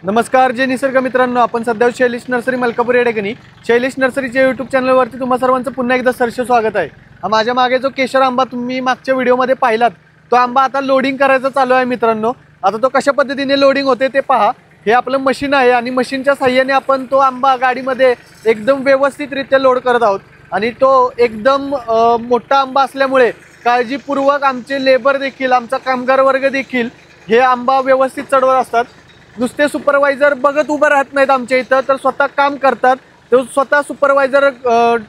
नमस्कार जय निसर्ग मित्रांनो, आपण सध्या शैलेश नर्सरी मलकापूर या ठिकाणी शैलेश नर्सरीच्या यूट्यूब चॅनलवरती तुम्हा सर्वांचं पुन्हा एकदा सहर्ष स्वागत आहे। माझ्या मागे जो केशर आंबा तुम्ही मागच्या व्हिडिओमध्ये पाहिलात तो आंबा आता लोडिंग करायचा चालू आहे मित्रांनो। आता तो कशा पद्धतीने लोडिंग होते ते पहा। हे आपलं मशीन आहे आणि मशीनच्या साहाय्याने आपण तो आंबा गाडीमध्ये एकदम व्यवस्थितरित्या लोड करत आहोत आणि तो एकदम मोठा आंबा असल्यामुळे काळजीपूर्वक आमचे लेबर देखील, आमचा कामगार वर्ग देखील हे आंबा व्यवस्थित चढवत असतात। नुसते सुपरवायझर बघत उभं राहत नाहीत आमच्या इथं, तर स्वतः काम करतात। तो स्वतः सुपरवायझर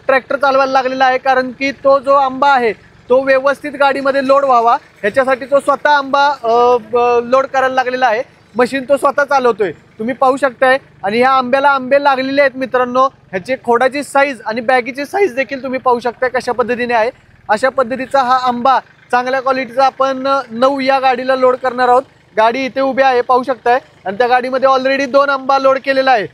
ट्रॅक्टर चालवायला लागलेला आहे, कारण की तो जो आंबा आहे तो व्यवस्थित गाडीमध्ये लोड व्हावा ह्याच्यासाठी तो स्वतः आंबा लोड करायला लागलेला आहे। मशीन तो स्वतः चालवतोय, तुम्ही पाहू शकताय। आणि ह्या आंब्याला आंबे लागलेले आहेत मित्रांनो। ह्याचे खोडाची साईज आणि बॅगीची साईज देखील तुम्ही पाहू शकता कशा पद्धतीने आहे। अशा पद्धतीचा हा आंबा चांगल्या क्वालिटीचा आपण 9 या गाडीला लोड करणार आहोत। गाडी इथे उभी आहे पाहू शकताय आणि त्या गाडीमध्ये ऑलरेडी 2 आंबा लोड केलेला आहे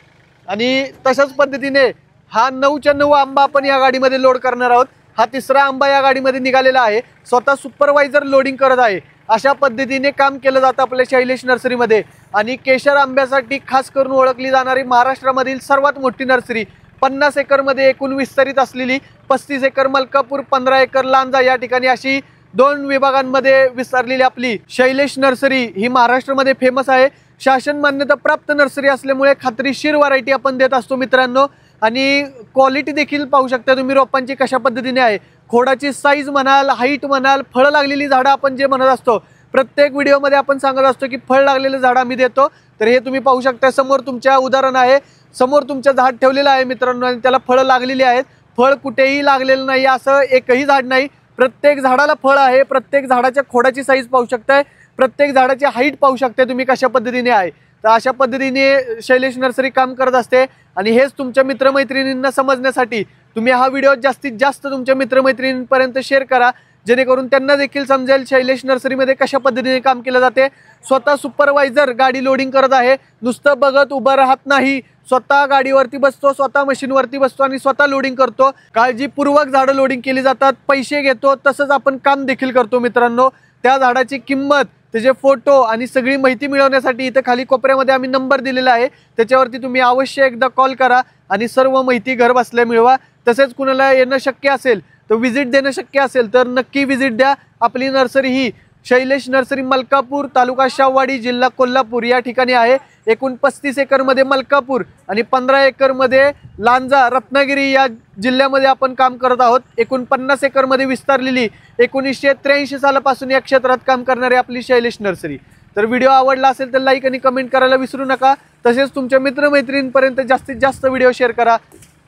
आणि तशाच पद्धतीने हा 9च्या 9 आंबा आपण या गाडीमध्ये लोड करणार आहोत। हा तिसरा आंबा या गाडीमध्ये निघालेला आहे, स्वतः सुपरवायझर लोडिंग करत आहे। अशा पद्धतीने काम केलं जातं आपल्या शैलेश नर्सरीमध्ये। आणि केशर आंब्यासाठी खास करून ओळखली जाणारी महाराष्ट्रामधील सर्वात मोठी नर्सरी, 50 एकरमध्ये एकूण विस्तारित असलेली, 35 एकर मलकापूर, 15 एकर लांजा या ठिकाणी अशी 2 विभागांमध्ये विस्तारलेली आपली शैलेश नर्सरी ही महाराष्ट्रामध्ये फेमस आहे। शासन मान्यता प्राप्त नर्सरी असल्यामुळे खात्रीशीर व्हरायटी आपण देत असतो मित्रांनो। आणि क्वालिटी देखील पाहू शकता तुम्ही रोपांची कशा पद्धतीने आहे। खोडाची साईज म्हणाल, हाईट म्हणाल, फळं लागलेली झाडं आपण जे म्हणत असतो, प्रत्येक व्हिडिओमध्ये आपण सांगत असतो की फळ लागलेले झाडं आम्ही देतो। तर हे तुम्ही पाहू शकता, समोर तुमच्या उदाहरण आहे, समोर तुमचं झाड ठेवलेलं आहे मित्रांनो आणि त्याला फळं लागलेली आहेत। फळ कुठेही लागलेलं नाही असं एकही झाड नाही, प्रत्येक झाडाला फळ आहे। प्रत्येक झाडाच्या खोडाची साईज पाहू शकताय, प्रत्येक झाडाची हाईट पाहू शकताय तुम्ही कशा पद्धतीने आहे। तर अशा पद्धतीने शैलेश नर्सरी काम करत असते आणि हेच तुमच्या मित्रमैत्रिणींना समजण्यासाठी तुम्ही हा व्हिडिओ जास्तीत जास्त तुमच्या मित्रमैत्रिणींपर्यंत शेअर करा, जेणेकरून त्यांना देखील समजेल शैलेश नर्सरीमध्ये कशा पद्धतीने काम केलं जाते। स्वतः सुपरवायझर गाडी लोडिंग करत आहे, नुसतं बघत उभं राहत नाही, स्वतः गाडीवरती बसतो, स्वतः मशीनवरती बसतो आणि स्वतः लोडिंग करतो। काळजीपूर्वक झाडं लोडिंग केली जातात, पैसे घेतो, तसंच आपण काम देखील करतो मित्रांनो। त्या झाडाची किंमत, त्याचे फोटो आणि सगळी माहिती मिळवण्यासाठी इथं खाली कोपऱ्यामध्ये आम्ही नंबर दिलेला आहे, त्याच्यावरती तुम्ही अवश्य एकदा कॉल करा आणि सर्व माहिती घर बसल्या मिळवा। तसेच कुणाला येणं शक्य असेल तर व्हिजिट देणं शक्य असेल तर नक्की व्हिजिट द्या। आपली नर्सरी ही शैलेश नर्सरी मलकापूर, तालुका शाहवाडी, जिल्हा कोल्हापूर या ठिकाणी आहे। एकूण 35 एकरमध्ये मलकापूर आणि 15 एकरमध्ये लांजा, रत्नागिरी या जिल्ह्यामध्ये आपण काम करत आहोत। एकूण 50 एकरमध्ये विस्तारलेली 1983 सालापासून या क्षेत्रात काम करणारी आपली शैलेश नर्सरी। तर व्हिडिओ आवडला असेल तर लाईक आणि कमेंट करायला विसरू नका। तसेच तुमच्या मित्रमैत्रिणींपर्यंत जास्तीत जास्त व्हिडिओ शेअर करा।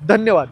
धन्यवाद।